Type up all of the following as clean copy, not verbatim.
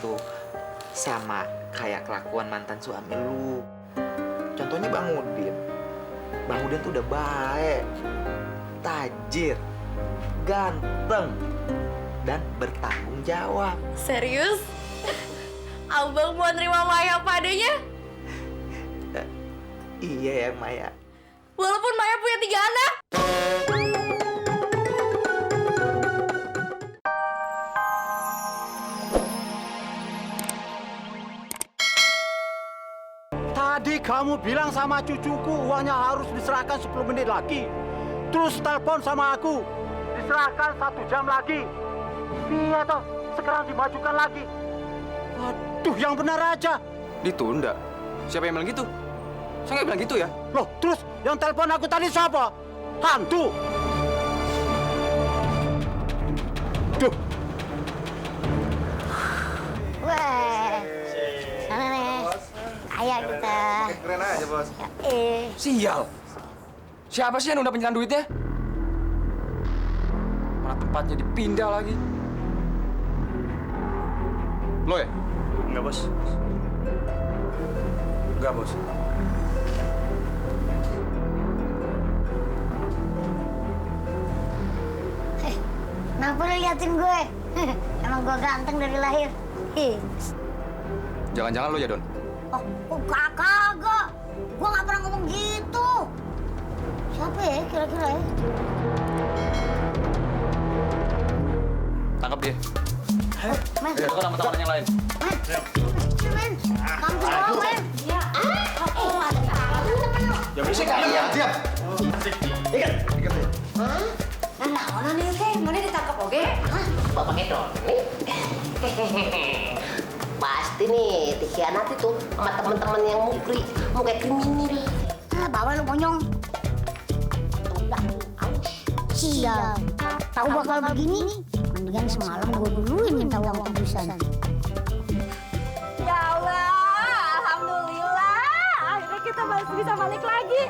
tuh sama kayak kelakuan mantan suami lu. Contohnya Bang Udin. Bang Udin tuh udah baik, tajir, ganteng, dan bertanggung jawab. Serius? Abang mau nerima Maya padanya? Iya ya Maya. Walaupun Maya punya 3 anak? Tadi kamu bilang sama cucuku uangnya harus diserahkan 10 menit lagi. Terus telepon sama aku, diserahkan 1 jam lagi. Iya toh, sekarang dimajukan lagi. Aduh, yang benar aja. Ditunda? Siapa yang bilang gitu? Saya nggak bilang gitu ya. Loh, terus yang telepon aku tadi siapa? Hantu. Duh. Wah, sana nih. Ayo kita. Keren aja, Bos. Eh, Sial. Siapa sih yang udah penyelan duitnya? Mana tempatnya dipindah lagi? Lo ya? Enggak, Bos. Enggak, Bos. kenapa lu liatin gue? Emang gue ganteng dari lahir. Ih. Jangan-jangan lo ya, Don? Oh, kagak. Gue nggak pernah ngomong gitu. Siapa ya kira-kira ya? Tangkap dia. Men, Ayo, sama teman yang lain. men, kampus lo, men. Ya. Ya bisa kali ya. Diam. Ikat. Nah, mana nih teh? Mana ditangkap oke? Hah? Bapaknya Doni. Pasti nih dikhianati tuh sama teman-teman yang mukri, mau kayak kriminal. Ah, bawa lu bonyong. Sial. Tahu bakal begini? Mendingan semalam gue duluin minta uang tebusan. Ya Allah, alhamdulillah. Akhirnya kita masih bisa balik lagi.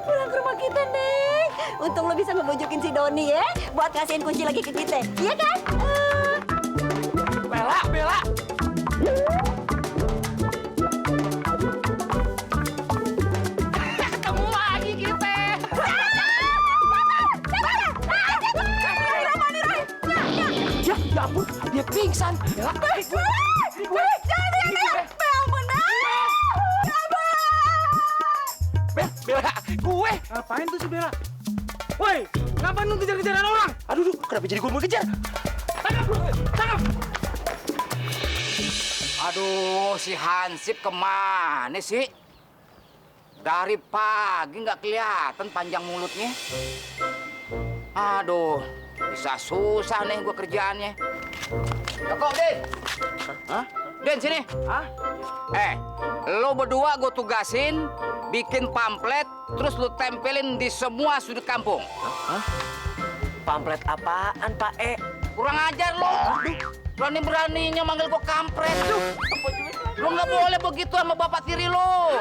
Pulang ke rumah kita, Neng. Untung lo bisa ngebujukin si Doni ya, buat kasihin kunci lagi ke kita. Iya kan? Bella! Ketemu lagi kita. Ya ampun, dia pingsan. Bella, Bella, gue. Ngapain tuh si Bella? Woi, ngapain lu kejar-kejaran orang? Aduh, kenapa jadi gue mau kejar? Tangkap! Aduh, si Hansip kemana sih? Dari pagi nggak kelihatan panjang mulutnya. Aduh, bisa susah nih gua kerjaannya. Kok, Din? Hah? Din, sini. Hah? Lo berdua gue tugasin bikin pamflet, terus lo tempelin di semua sudut kampung. Hah? Pamflet apaan, Pak E? Kurang ajar lo. Berani-beraninya manggil gue kampret. Lo nggak boleh begitu sama bapak tiri lo.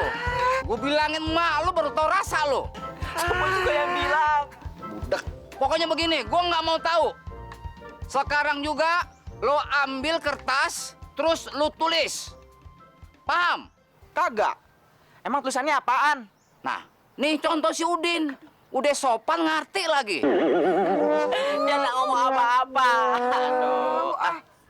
Gue bilangin emak lo baru tau rasa lo. Siapa juga yang bilang? Budak. Pokoknya begini, gue nggak mau tahu. Sekarang juga lo ambil kertas, terus lo tulis. Paham? Kagak. Emang tulisannya apaan? Nah, nih contoh si Udin. Udah sopan ngerti lagi. Dia nggak ngomong apa-apa. Aduh,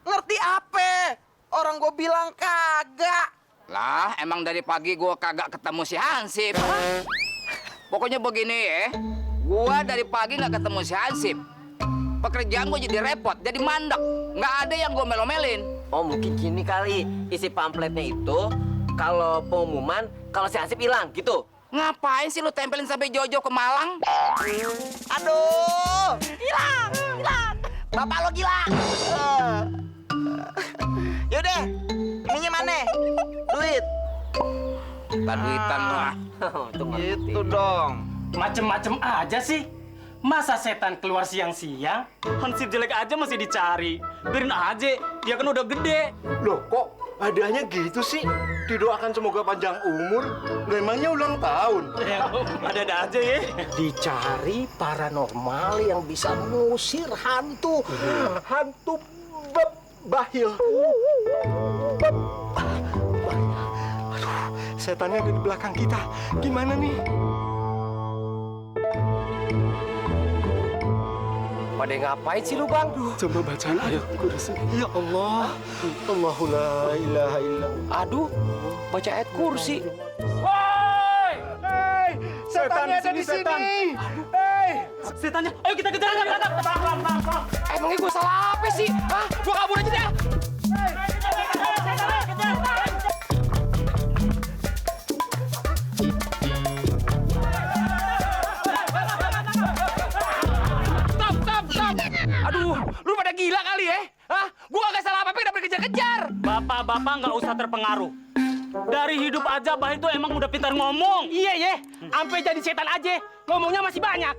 ngerti apa? Orang gue bilang kagak. Lah, emang dari pagi gue kagak ketemu si Hansip. Pokoknya begini ya. Gue dari pagi nggak ketemu si Hansip. Pekerjaan gue jadi repot, jadi mandek. Nggak ada yang gue melomelin. Oh mungkin gini kali isi pamfletnya itu kalau pengumuman kalau si Hansip hilang gitu. Ngapain sih lu tempelin sampai jauh-jauh ke Malang? Aduh. Hilang! Bapak lo gila. Yaudah, ininya mana? Duit. Duitan lah. Gitu dong. Macem-macem aja sih. Masa setan keluar siang-siang? Hansip jelek aja masih dicari. Biarin aja, dia kan udah gede. Loh, kok hadiahnya gitu sih? Didoakan semoga panjang umur. Memangnya ulang tahun. Ada-ada aja ya. Dicari paranormal yang bisa mengusir hantu. Hantu bahil. Aduh, setannya ada di belakang kita. Gimana nih? Pada ngapain sih lu, Bang? Coba bacaan ayat kursi. Ya Allah. Allahu la ilaha illa. Aduh, baca ayat kursi. Woi! Hei, setannya ada di sini. Hei, Setannya, ayo kita kejar. Pelan. Emangnya gue salah apa sih? Hah? Gue kabur aja deh. Stop. Aduh, lu pada gila kali ya? Hah? Gue gak salah apa-apa udah dikejar-kejar. Bapak nggak usah terpengaruh. Dari hidup aja Bah itu emang udah pintar ngomong. Iya ye, sampai jadi setan aja ngomongnya masih banyak.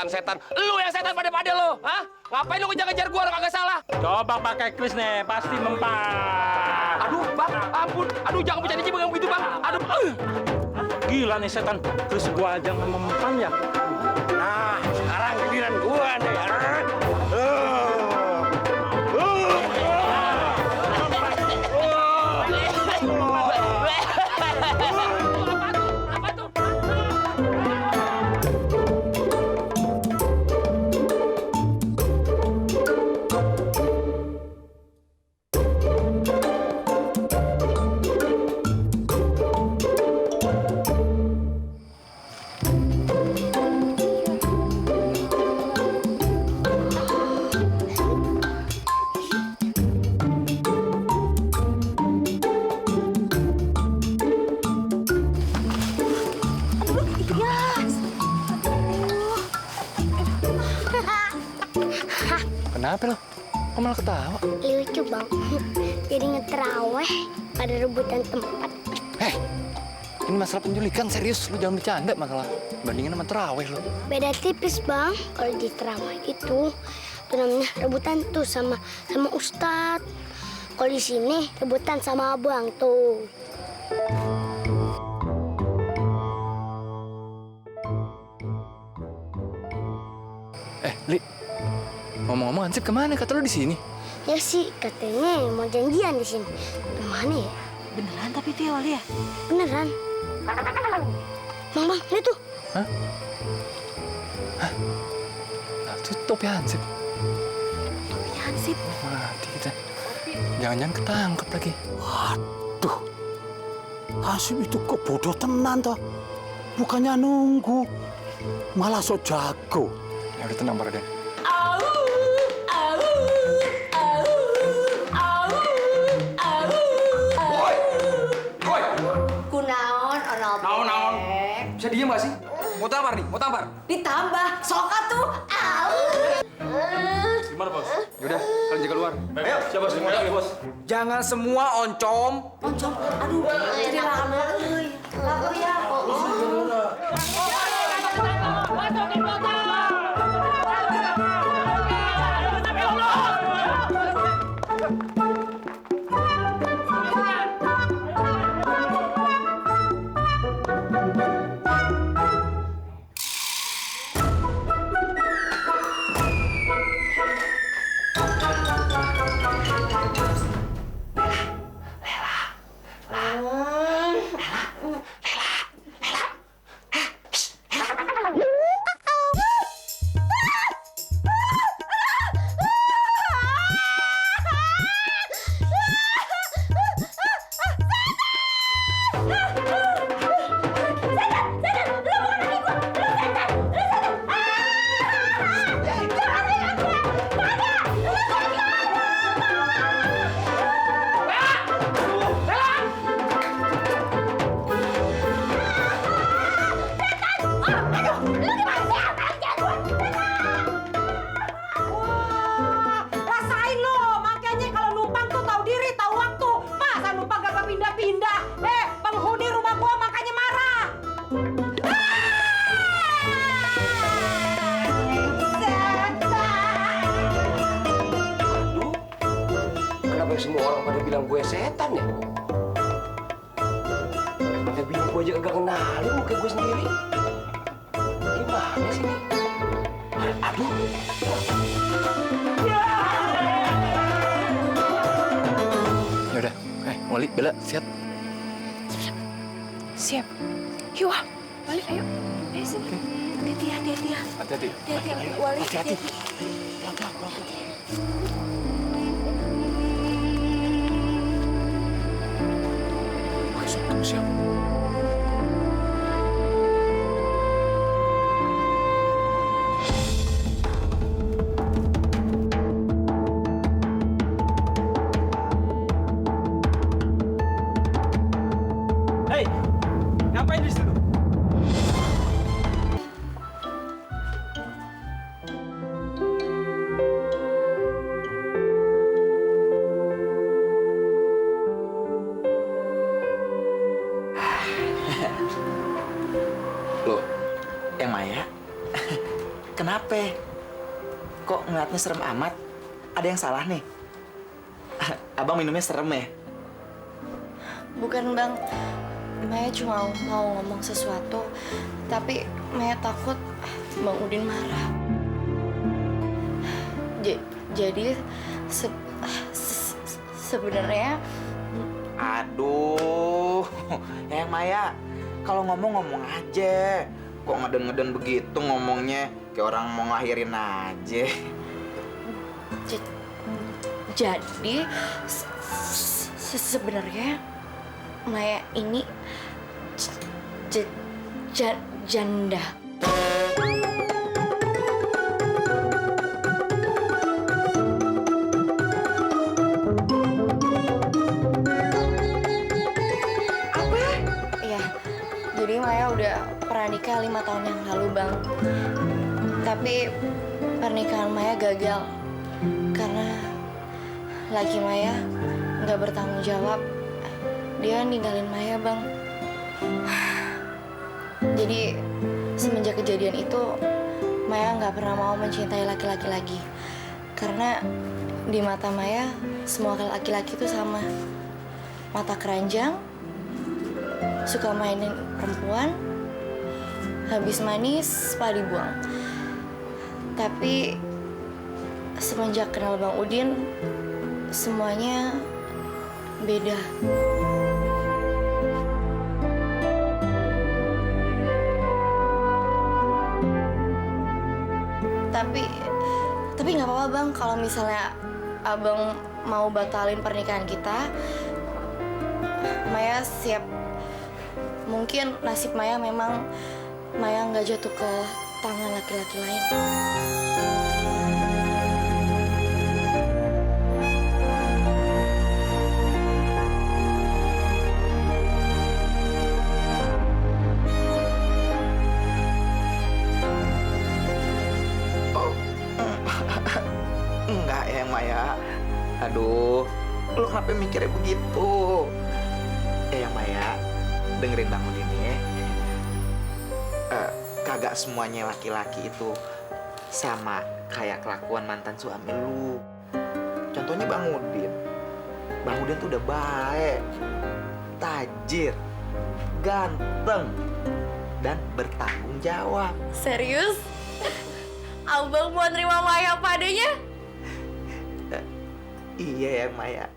Setan, lu yang setan pada lo, hah? Ngapain lu ngejar-ngejar gua, lu kagak salah. Coba pakai kris nih, pasti mempan. Aduh, Bang, ampun. Aduh, jangan bercanda begitu, begitu, Bang. Aduh. Gila nih setan, kris gua aja nggak mempan ya. nah sekarang giliran gua nih. Kenapa lo? Kok malah ketawa? Lucu bang. Jadi ngetraweh pada rebutan tempat. Heh, ini masalah penculikan serius. Lu jangan bercanda masalah. Bandingin sama terawih lo. Beda tipis bang. Kalau di terawih itu namanya rebutan tuh sama ustadz. Kalau di sini rebutan sama abang tuh. Li, ngomong-ngomong Hansip kemana? Kata lu di sini. Ya sih katanya mau janjian di sini. Kemana ya? Beneran tapi itu ya Wali ya? Beneran. Bang, lihat tuh. Hah? Nah, itu topi Hansip. Topi Hansip. Mati kita. Jangan-jangan ketangkep lagi. Waduh, Hansip itu kok bodoh tenan toh. Bukannya nunggu, malah so jago. Ya udah tenang, Pak Raden. Kunaon ono Naon. Bisa diem gak sih? Mau tampar nih, mau tampar. ditambah soka tuh. Gimana, Bos? Yaudah, kalian jaga luar. Ayo, siapa sih? Bos. Jangan semua oncom. Oncom, aduh, jadi lama euy. Lagu ya. Rasain lo, makanya kalau numpang tuh tahu diri, tahu waktu. Masa numpang gak pindah-pindah? Penghuni rumah gua makanya marah. Kenapa semua orang pada bilang gue setan ya? Sampai bini gue aja kagak kenalin muka gue sendiri. Gimana sih ini? Aduh. Ya udah, Wali, Bella, siap. Siap. Yuk, balik ayo. Ayo sini. Hati-hati ya. Hati-hati. Hati-hati, Wali. Hati-hati. Kamu siap. Hei, ngapain di situ? Loh, yang Maya? Kenapa? Kok ngeliatnya serem amat? Ada yang salah nih? Abang minumnya serem ya? Bukan Bang, Maya cuma mau ngomong sesuatu, tapi Maya takut Bang Udin marah. Jadi sebenarnya, Aduh, yang Maya, kalau ngomong aja. Kok ngeden-ngeden begitu ngomongnya? Kayak orang mau ngakhirin aja. jadi sebenarnya Maya ini janda. Iya, jadi Maya udah pernah nikah 5 tahun yang lalu, Bang. Tapi pernikahan Maya gagal karena laki Maya nggak bertanggung jawab. Dia ninggalin Maya, Bang. Jadi semenjak kejadian itu, Maya nggak pernah mau mencintai laki-laki lagi. Karena di mata Maya, semua laki-laki itu sama. Mata keranjang, suka mainin perempuan, habis manis, pala dibuang. Tapi semenjak kenal Bang Udin, semuanya beda. Tapi nggak apa-apa Bang, kalau misalnya Abang mau batalin pernikahan kita, Maya siap. Mungkin nasib Maya memang Maya nggak jatuh ke tangan laki-laki lain. Enggak ya, Maya. Aduh, lu kenapa mikirnya begitu? Yang Maya, dengerin Bang Udin ya. Kagak semuanya laki-laki itu sama kayak kelakuan mantan suami lu. Contohnya Bang Udin. Bang Udin tuh udah baik, tajir, ganteng, dan bertanggung jawab. Serius? Abang mau nerima Maya apa adanya? Iya ya, Maya.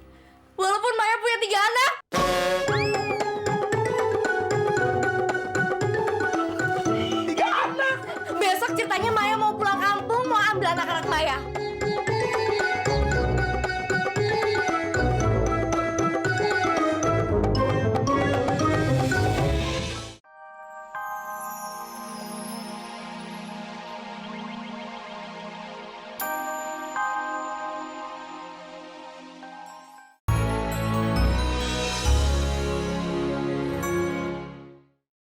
Walaupun Maya punya 3 anak? Besok ceritanya Maya mau pulang kampung, mau ambil anak-anak Maya.